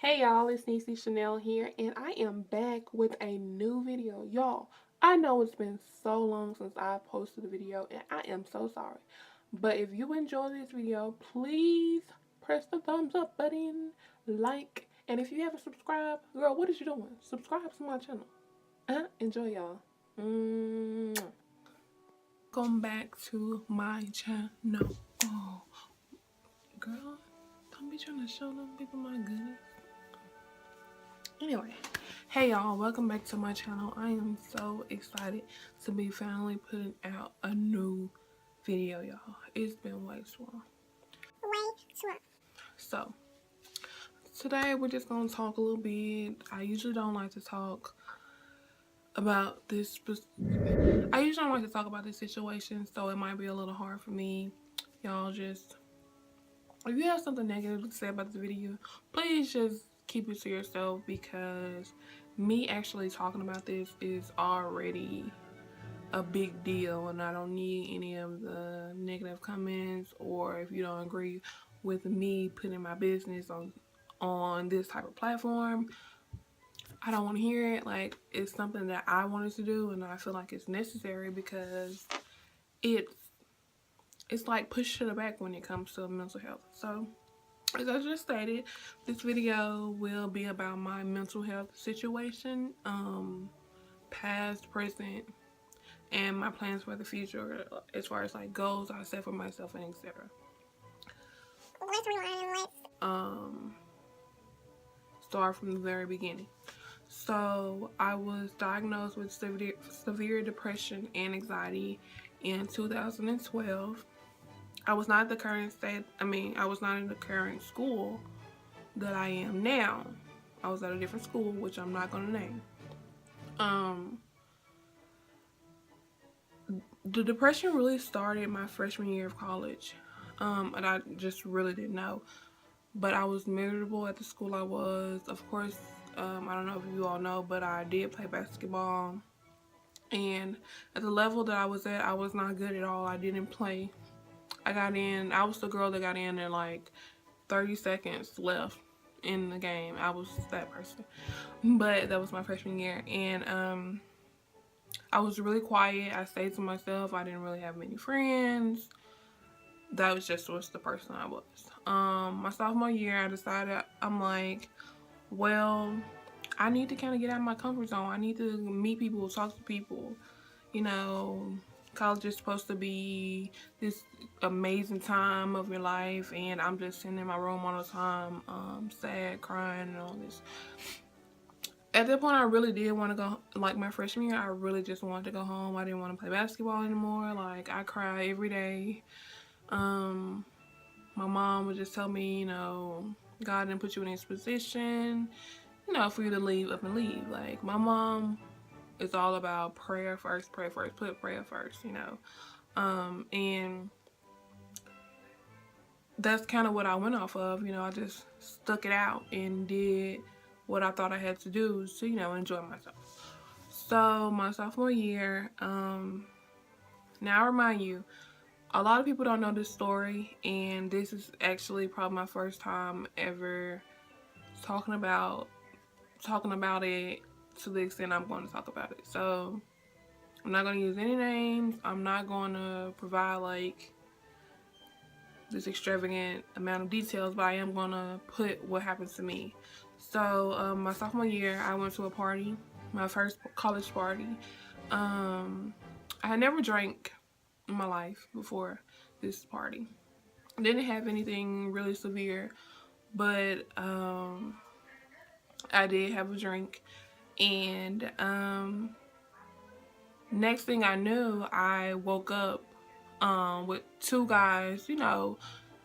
Hey y'all, it's Neci Chanel here, and I am back with a new video. Y'all, I know it's been so long since I posted a video, and I am so sorry. But if you enjoy this video, please press the thumbs up button, like, and if you haven't subscribed, girl, what is you doing? Subscribe to my channel. Enjoy, y'all. Welcome back to my channel. Oh, girl, don't be trying to show them people my goodies. Anyway, hey y'all, welcome back to my channel. I am so excited to be finally putting out a new video, y'all. It's been way too long. So today we're just gonna talk a little bit. I usually don't like to talk about this situation, so it might be a little hard for me. Y'all, just if you have something negative to say about the video, please just keep it to yourself, because me actually talking about this is already a big deal, and I don't need any of the negative comments, or if you don't agree with me putting my business on this type of platform, I don't want to hear it. Like, it's something that I wanted to do, and I feel like it's necessary, because it's like push to the back when it comes to mental health. So as I just stated, this video will be about my mental health situation, past, present, and my plans for the future, as far as like goals I set for myself and etc. Start from the very beginning. So I was diagnosed with severe depression and anxiety in 2012. I was not in the current school that I am now. I was at a different school, which I'm not gonna name. The depression really started my freshman year of college, and I just really didn't know. But I was miserable at the school I was. Of course, I don't know if you all know, but I did play basketball, and at the level that I was at, I was not good at all. I didn't play. I was the girl that got in there like 30 seconds left in the game. I was that person. But that was my freshman year, and I was really quiet. I stayed to myself. I didn't really have many friends. That was the person I was. My sophomore year, I decided, I'm like, well, I need to kind of get out of my comfort zone. I need to meet people, talk to people. You know, college is supposed to be this amazing time of your life, and I'm just sitting in my room all the time, sad, crying, and all this. At that point, I really did want to go, like my freshman year, I really just wanted to go home. I didn't want to play basketball anymore. Like, I cry every day. My mom would just tell me, you know, God didn't put you in this position, you know, for you to leave up and leave. Like, my mom is all about prayer first, put prayer first, you know. And that's kind of what I went off of, you know. I just stuck it out and did what I thought I had to do to, you know, enjoy myself. So my sophomore year, now I remind you, a lot of people don't know this story, and this is actually probably my first time ever talking about it to the extent I'm going to talk about it. So I'm not going to use any names. I'm not going to provide like this extravagant amount of details, but I am going to put what happened to me. So my sophomore year, I went to a party, my first college party. I had never drank in my life before this party. I didn't have anything really severe, but I did have a drink, and next thing I knew, I woke up with two guys, you know,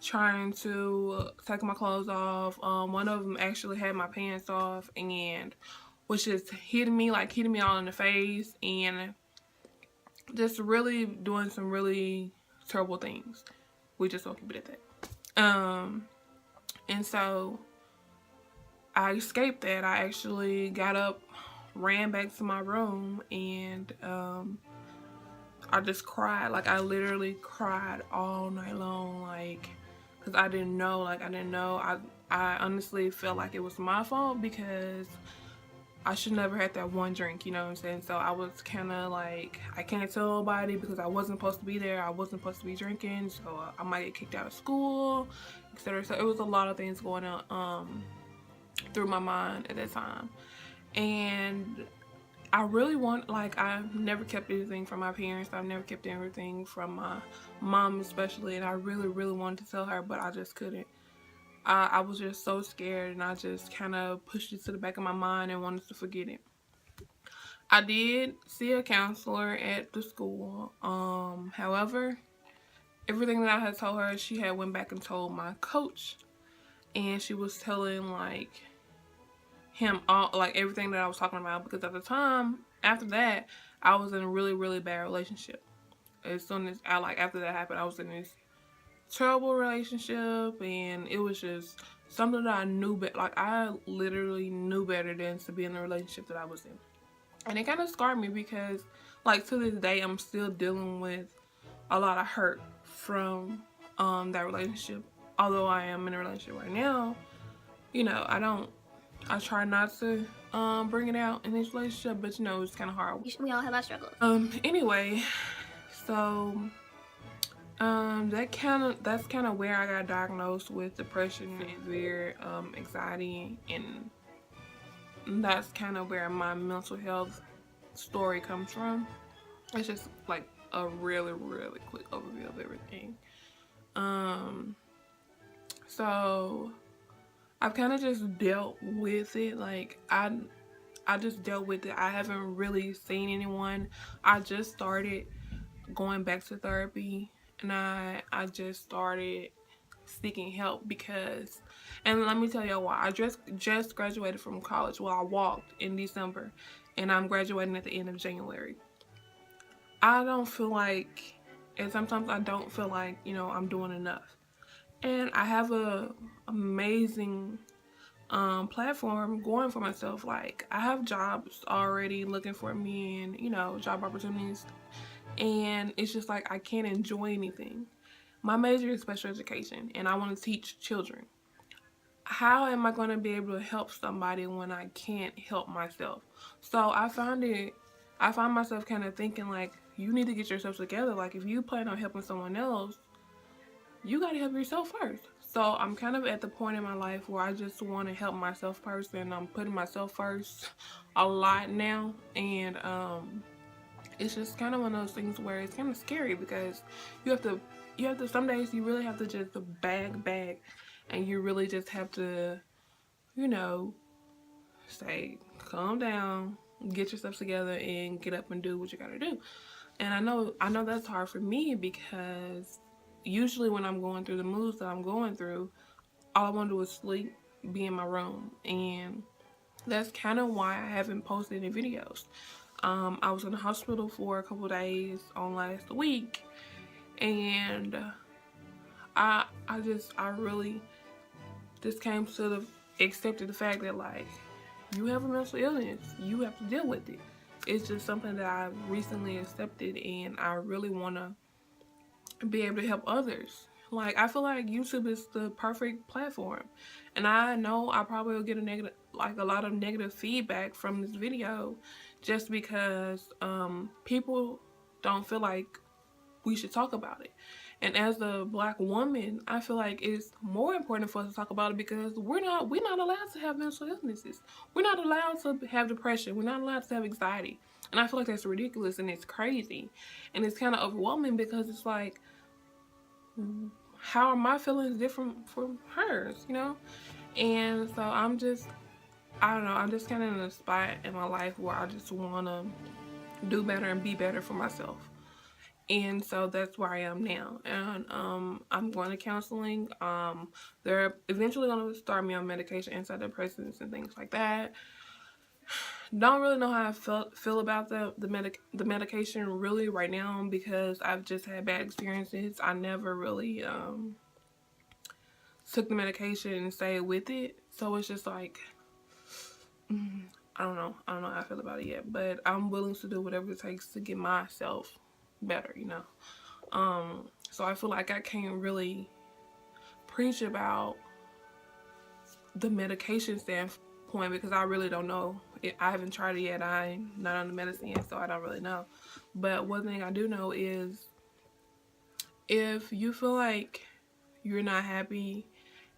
trying to take my clothes off. One of them actually had my pants off and was just hitting me all in the face, and just really doing some really terrible things. We just won't keep it at that. And so I escaped that. I actually got up, ran back to my room, and I just cried. Like, I literally cried all night long, like, because I didn't know. I honestly felt like it was my fault because I should never had that one drink, you know what I'm saying? So I was kind of like, I can't tell nobody because I wasn't supposed to be there. I wasn't supposed to be drinking, so I might get kicked out of school, etc. So it was a lot of things going on through my mind at that time. And I really want, like, I've never kept anything from my parents. I've never kept everything from my mom especially, and I really, really wanted to tell her, but I just couldn't. I was just so scared, and I just kind of pushed it to the back of my mind and wanted to forget it. I did see a counselor at the school. However, everything that I had told her, she had went back and told my coach, and she was telling like him all like everything that I was talking about, because at the time after that I was in a really, really bad relationship. As soon as I like after that happened, I was in this terrible relationship, and it was just something that I knew, but like I literally knew better than to be in the relationship that I was in. And it kind of scarred me because like to this day I'm still dealing with a lot of hurt from that relationship. Although I am in a relationship right now, you know, I try not to bring it out in this relationship, but you know, it's kind of hard. We all have our struggles. Anyway, so that's kind of where I got diagnosed with depression and severe anxiety, and that's kind of where my mental health story comes from. It's just like a really, really quick overview of everything. So I've kind of just dealt with it. Like I just dealt with it. I haven't really seen anyone. I just started going back to therapy, and I just started seeking help because, and let me tell you why. I just graduated from college. Well, I walked in December, and I'm graduating at the end of January. I don't feel like, and sometimes I don't feel like, you know, I'm doing enough. And I have a amazing platform going for myself. Like I have jobs already looking for me, and you know, job opportunities, and it's just like I can't enjoy anything. My major is special education, and I want to teach children. How am I going to be able to help somebody when I can't help myself? So I find myself kind of thinking like, you need to get yourself together. Like if you plan on helping someone else, you got to help yourself first. So I'm kind of at the point in my life where I just want to help myself first, and I'm putting myself first a lot now. And it's just kind of one of those things where it's kind of scary because you have to some days you really have to just bag, and you really just have to, you know, say calm down, get yourself together, and get up and do what you gotta do. And I know that's hard for me because usually when I'm going through the moods that I'm going through, all I want to do is sleep, be in my room, and that's kind of why I haven't posted any videos. I was in the hospital for a couple days on last week, and I really just came to the accepted the fact that like you have a mental illness, you have to deal with it. It's just something that I recently accepted, and I really want to be able to help others. Like I feel like YouTube is the perfect platform, and I know I probably will get a lot of negative feedback from this video, just because people don't feel like we should talk about it. And as a Black woman, I feel like it's more important for us to talk about it because we're not allowed to have mental illnesses. We're not allowed to have depression. We're not allowed to have anxiety. And I feel like that's ridiculous and it's crazy. And it's kind of overwhelming because it's like, how are my feelings different from hers, you know? And so I don't know, I'm just kind of in a spot in my life where I just want to do better and be better for myself. And so that's where I am now. And I'm going to counseling. They're eventually going to start me on medication, antidepressants and things like that. Don't really know how I feel about the medication really right now because I've just had bad experiences. I never really took the medication and stayed with it. So it's just like, I don't know how I feel about it yet. But I'm willing to do whatever it takes to get myself better, you know. So I feel like I can't really preach about the medication standpoint, because I really don't know. I haven't tried it yet. I'm not on the medicine yet, so I don't really know. But one thing I do know is if you feel like you're not happy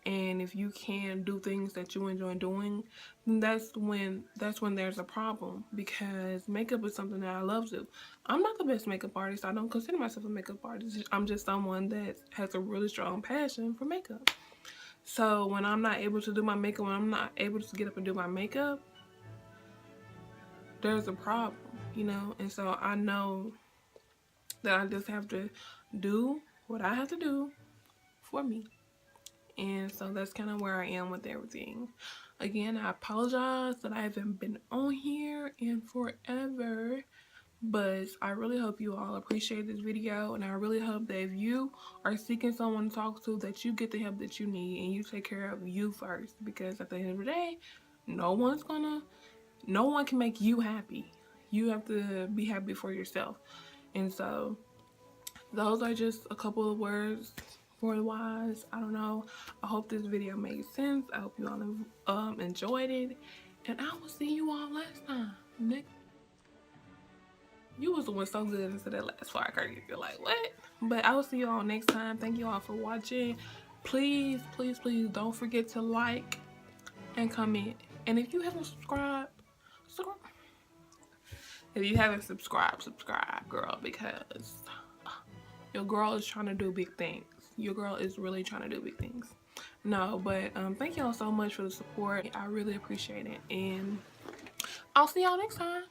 and if you can't do things that you enjoy doing, then that's when there's a problem, because makeup is something that I love to do. I'm not the best makeup artist. I don't consider myself a makeup artist. I'm just someone that has a really strong passion for makeup. So when I'm not able to do my makeup, when I'm not able to get up and do my makeup, there's a problem, you know? And so I know that I just have to do what I have to do for me. And so that's kind of where I am with everything. Again, I apologize that I haven't been on here in forever, but I really hope you all appreciate this video, and I really hope that if you are seeking someone to talk to, that you get the help that you need and you take care of you first, because at the end of the day, no one can make you happy. You have to be happy for yourself. And so those are just a couple of words for the wise. I don't know. I hope this video made sense. I hope you all enjoyed it, and I will see you all last time. You was doing so good into that last part. You're like, what? But I will see you all next time. Thank you all for watching. Please, please, please don't forget to like and comment. And if you haven't subscribed, if you haven't subscribed, subscribe, girl, because your girl is trying to do big things. Your girl is really trying to do big things. No, but thank y'all so much for the support. I really appreciate it. And I'll see y'all next time.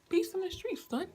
Peace in the streets, son.